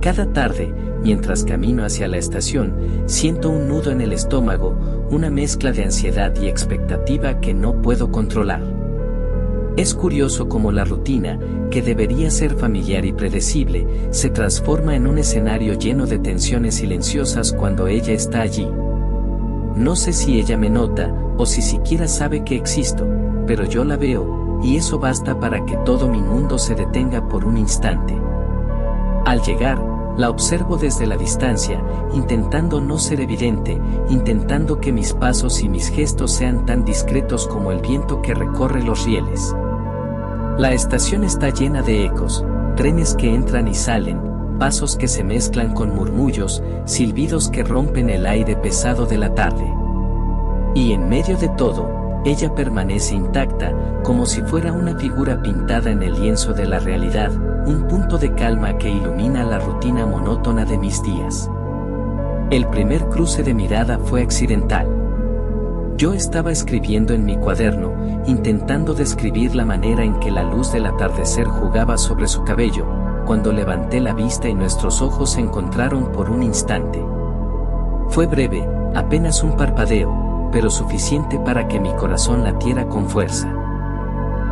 Cada tarde, mientras camino hacia la estación, siento un nudo en el estómago, una mezcla de ansiedad y expectativa que no puedo controlar. Es curioso cómo la rutina, que debería ser familiar y predecible, se transforma en un escenario lleno de tensiones silenciosas cuando ella está allí. No sé si ella me nota, o si siquiera sabe que existo, pero yo la veo, y eso basta para que todo mi mundo se detenga por un instante. Al llegar, la observo desde la distancia, intentando no ser evidente, intentando que mis pasos y mis gestos sean tan discretos como el viento que recorre los rieles. La estación está llena de ecos, trenes que entran y salen, pasos que se mezclan con murmullos, silbidos que rompen el aire pesado de la tarde. Y en medio de todo, ella permanece intacta, como si fuera una figura pintada en el lienzo de la realidad, un punto de calma que ilumina la rutina monótona de mis días. El primer cruce de mirada fue accidental. Yo estaba escribiendo en mi cuaderno, intentando describir la manera en que la luz del atardecer jugaba sobre su cabello, cuando levanté la vista y nuestros ojos se encontraron por un instante. Fue breve, apenas un parpadeo, pero suficiente para que mi corazón latiera con fuerza.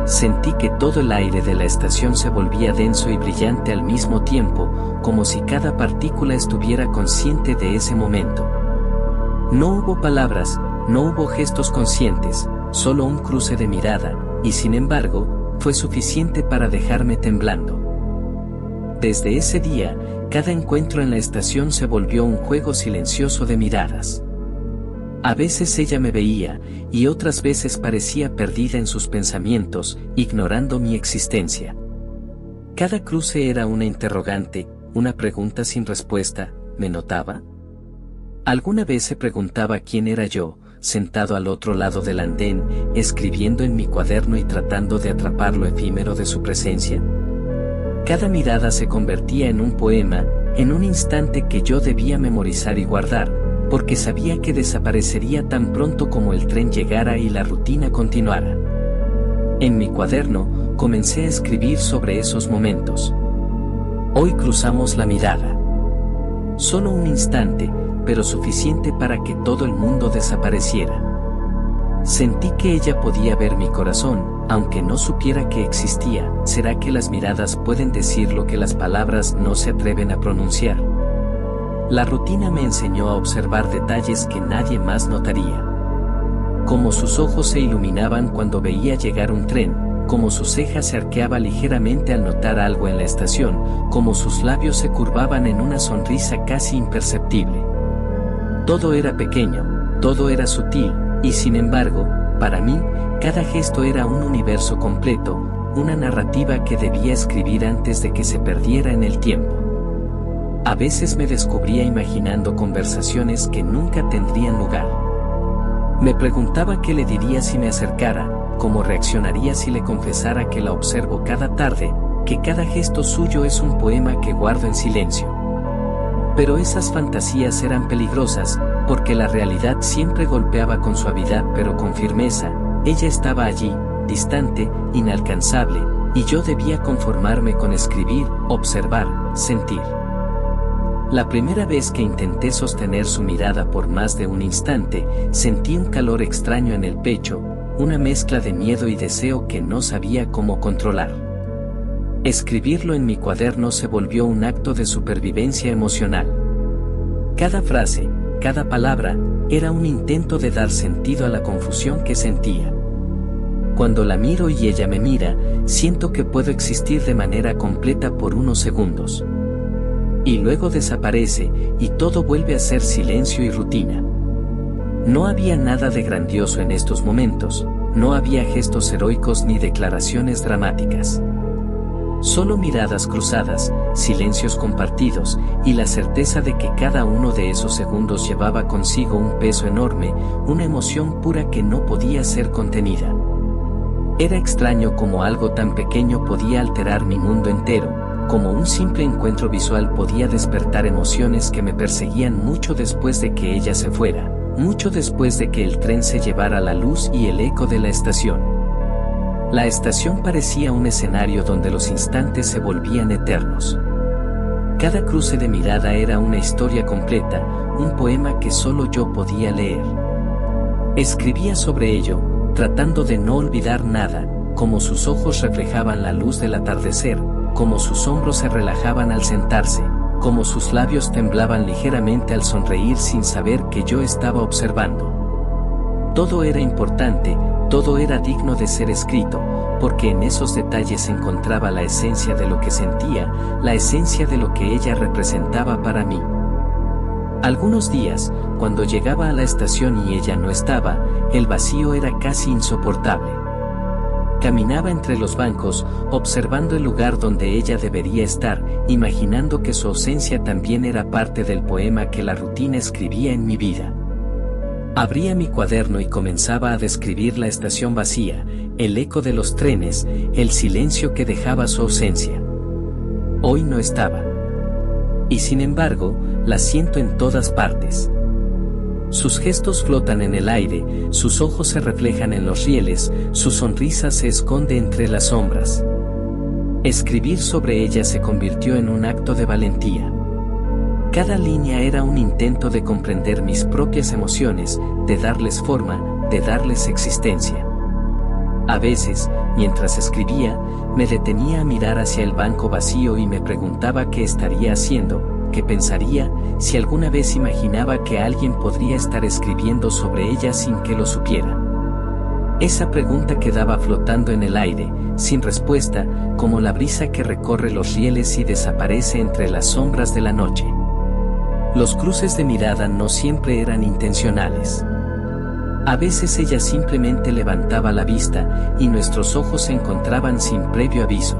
Sentí que todo el aire de la estación se volvía denso y brillante al mismo tiempo, como si cada partícula estuviera consciente de ese momento. No hubo palabras, no hubo gestos conscientes, solo un cruce de mirada, y sin embargo, fue suficiente para dejarme temblando. Desde ese día, cada encuentro en la estación se volvió un juego silencioso de miradas. A veces ella me veía, y otras veces parecía perdida en sus pensamientos, ignorando mi existencia. Cada cruce era una interrogante, una pregunta sin respuesta. ¿Me notaba? Alguna vez se preguntaba quién era yo, sentado al otro lado del andén, escribiendo en mi cuaderno y tratando de atrapar lo efímero de su presencia. Cada mirada se convertía en un poema, en un instante que yo debía memorizar y guardar, porque sabía que desaparecería tan pronto como el tren llegara y la rutina continuara. En mi cuaderno, comencé a escribir sobre esos momentos. Hoy cruzamos la mirada. Solo un instante, pero suficiente para que todo el mundo desapareciera. Sentí que ella podía ver mi corazón, aunque no supiera que existía. ¿Será que las miradas pueden decir lo que las palabras no se atreven a pronunciar? La rutina me enseñó a observar detalles que nadie más notaría. Como sus ojos se iluminaban cuando veía llegar un tren, como su ceja se arqueaba ligeramente al notar algo en la estación, como sus labios se curvaban en una sonrisa casi imperceptible. Todo era pequeño, todo era sutil, y sin embargo, para mí, cada gesto era un universo completo, una narrativa que debía escribir antes de que se perdiera en el tiempo. A veces me descubría imaginando conversaciones que nunca tendrían lugar. Me preguntaba qué le diría si me acercara, cómo reaccionaría si le confesara que la observo cada tarde, que cada gesto suyo es un poema que guardo en silencio. Pero esas fantasías eran peligrosas, porque la realidad siempre golpeaba con suavidad pero con firmeza. Ella estaba allí, distante, inalcanzable, y yo debía conformarme con escribir, observar, sentir. La primera vez que intenté sostener su mirada por más de un instante, sentí un calor extraño en el pecho, una mezcla de miedo y deseo que no sabía cómo controlar. Escribirlo en mi cuaderno se volvió un acto de supervivencia emocional. Cada frase, cada palabra, era un intento de dar sentido a la confusión que sentía. Cuando la miro y ella me mira, siento que puedo existir de manera completa por unos segundos. Y luego desaparece, y todo vuelve a ser silencio y rutina. No había nada de grandioso en estos momentos, no había gestos heroicos ni declaraciones dramáticas. Solo miradas cruzadas, silencios compartidos, y la certeza de que cada uno de esos segundos llevaba consigo un peso enorme, una emoción pura que no podía ser contenida. Era extraño cómo algo tan pequeño podía alterar mi mundo entero, como un simple encuentro visual podía despertar emociones que me perseguían mucho después de que ella se fuera, mucho después de que el tren se llevara la luz y el eco de la estación. La estación parecía un escenario donde los instantes se volvían eternos. Cada cruce de mirada era una historia completa, un poema que solo yo podía leer. Escribía sobre ello, tratando de no olvidar nada, como sus ojos reflejaban la luz del atardecer, como sus hombros se relajaban al sentarse, como sus labios temblaban ligeramente al sonreír sin saber que yo estaba observando. Todo era importante, todo era digno de ser escrito, porque en esos detalles se encontraba la esencia de lo que sentía, la esencia de lo que ella representaba para mí. Algunos días, cuando llegaba a la estación y ella no estaba, el vacío era casi insoportable. Caminaba entre los bancos, observando el lugar donde ella debería estar, imaginando que su ausencia también era parte del poema que la rutina escribía en mi vida. Abría mi cuaderno y comenzaba a describir la estación vacía, el eco de los trenes, el silencio que dejaba su ausencia. Hoy no estaba. Y sin embargo, la siento en todas partes. Sus gestos flotan en el aire, sus ojos se reflejan en los rieles, su sonrisa se esconde entre las sombras. Escribir sobre ella se convirtió en un acto de valentía. Cada línea era un intento de comprender mis propias emociones, de darles forma, de darles existencia. A veces, mientras escribía, me detenía a mirar hacia el banco vacío y me preguntaba qué estaría haciendo, qué pensaría, si alguna vez imaginaba que alguien podría estar escribiendo sobre ella sin que lo supiera. Esa pregunta quedaba flotando en el aire, sin respuesta, como la brisa que recorre los rieles y desaparece entre las sombras de la noche. Los cruces de mirada no siempre eran intencionales. A veces ella simplemente levantaba la vista y nuestros ojos se encontraban sin previo aviso.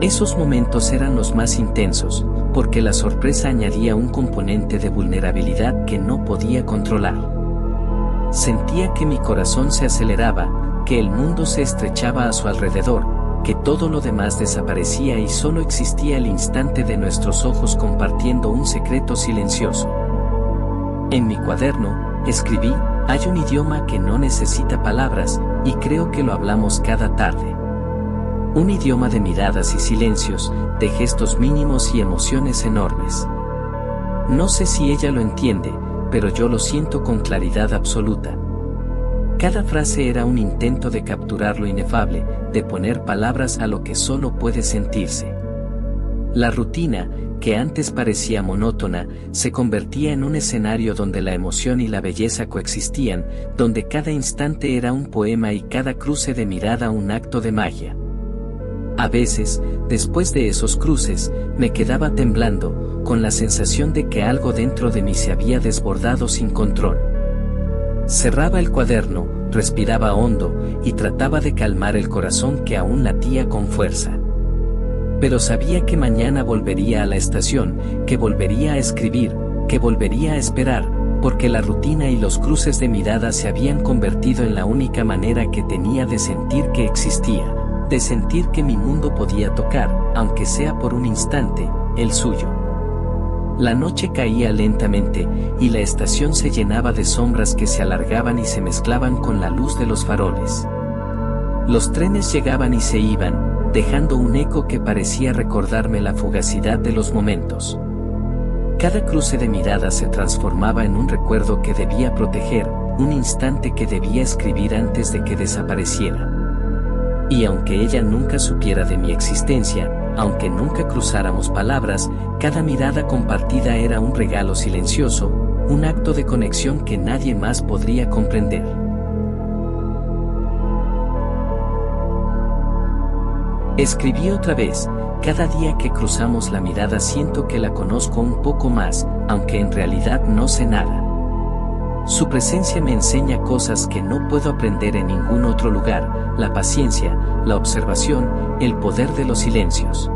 Esos momentos eran los más intensos, porque la sorpresa añadía un componente de vulnerabilidad que no podía controlar. Sentía que mi corazón se aceleraba, que el mundo se estrechaba a su alrededor, que todo lo demás desaparecía y solo existía el instante de nuestros ojos compartiendo un secreto silencioso. En mi cuaderno, escribí: hay un idioma que no necesita palabras, y creo que lo hablamos cada tarde. Un idioma de miradas y silencios, de gestos mínimos y emociones enormes. No sé si ella lo entiende, pero yo lo siento con claridad absoluta. Cada frase era un intento de capturar lo inefable, de poner palabras a lo que solo puede sentirse. La rutina, que antes parecía monótona, se convertía en un escenario donde la emoción y la belleza coexistían, donde cada instante era un poema y cada cruce de mirada un acto de magia. A veces, después de esos cruces, me quedaba temblando, con la sensación de que algo dentro de mí se había desbordado sin control. Cerraba el cuaderno, respiraba hondo, y trataba de calmar el corazón que aún latía con fuerza. Pero sabía que mañana volvería a la estación, que volvería a escribir, que volvería a esperar, porque la rutina y los cruces de mirada se habían convertido en la única manera que tenía de sentir que existía, de sentir que mi mundo podía tocar, aunque sea por un instante, el suyo. La noche caía lentamente, y la estación se llenaba de sombras que se alargaban y se mezclaban con la luz de los faroles. Los trenes llegaban y se iban, dejando un eco que parecía recordarme la fugacidad de los momentos. Cada cruce de mirada se transformaba en un recuerdo que debía proteger, un instante que debía escribir antes de que desapareciera. Y aunque ella nunca supiera de mi existencia, aunque nunca cruzáramos palabras, cada mirada compartida era un regalo silencioso, un acto de conexión que nadie más podría comprender. Escribí otra vez: cada día que cruzamos la mirada siento que la conozco un poco más, aunque en realidad no sé nada. Su presencia me enseña cosas que no puedo aprender en ningún otro lugar: la paciencia, la observación, el poder de los silencios.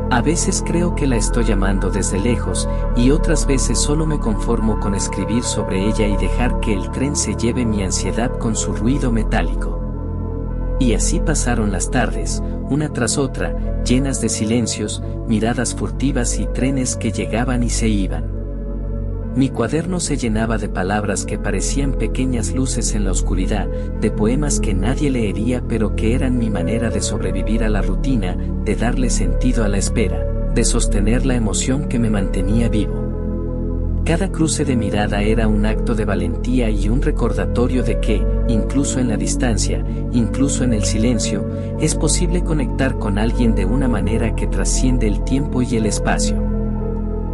A veces creo que la estoy llamando desde lejos, y otras veces solo me conformo con escribir sobre ella y dejar que el tren se lleve mi ansiedad con su ruido metálico. Y así pasaron las tardes, una tras otra, llenas de silencios, miradas furtivas y trenes que llegaban y se iban. Mi cuaderno se llenaba de palabras que parecían pequeñas luces en la oscuridad, de poemas que nadie leería pero que eran mi manera de sobrevivir a la rutina, de darle sentido a la espera, de sostener la emoción que me mantenía vivo. Cada cruce de mirada era un acto de valentía y un recordatorio de que, incluso en la distancia, incluso en el silencio, es posible conectar con alguien de una manera que trasciende el tiempo y el espacio.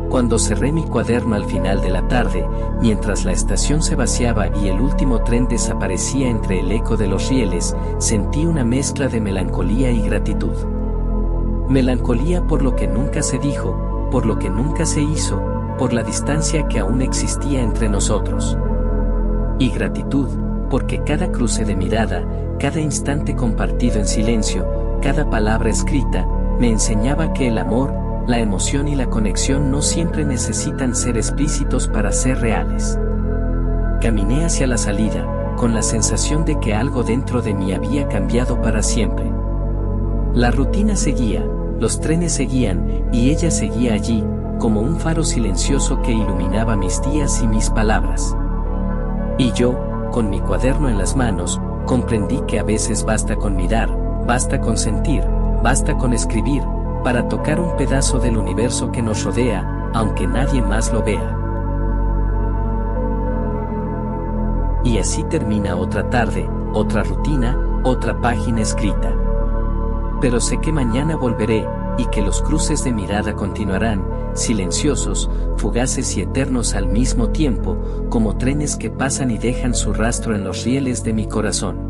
Cuando cerré mi cuaderno al final de la tarde, mientras la estación se vaciaba y el último tren desaparecía entre el eco de los rieles, sentí una mezcla de melancolía y gratitud. Melancolía por lo que nunca se dijo, por lo que nunca se hizo, por la distancia que aún existía entre nosotros. Y gratitud, porque cada cruce de mirada, cada instante compartido en silencio, cada palabra escrita, me enseñaba que el amor, la emoción y la conexión no siempre necesitan ser explícitos para ser reales. Caminé hacia la salida, con la sensación de que algo dentro de mí había cambiado para siempre. La rutina seguía, los trenes seguían, y ella seguía allí, como un faro silencioso que iluminaba mis días y mis palabras. Y yo, con mi cuaderno en las manos, comprendí que a veces basta con mirar, basta con sentir, basta con escribir, para tocar un pedazo del universo que nos rodea, aunque nadie más lo vea. Y así termina otra tarde, otra rutina, otra página escrita. Pero sé que mañana volveré, y que los cruces de mirada continuarán, silenciosos, fugaces y eternos al mismo tiempo, como trenes que pasan y dejan su rastro en los rieles de mi corazón.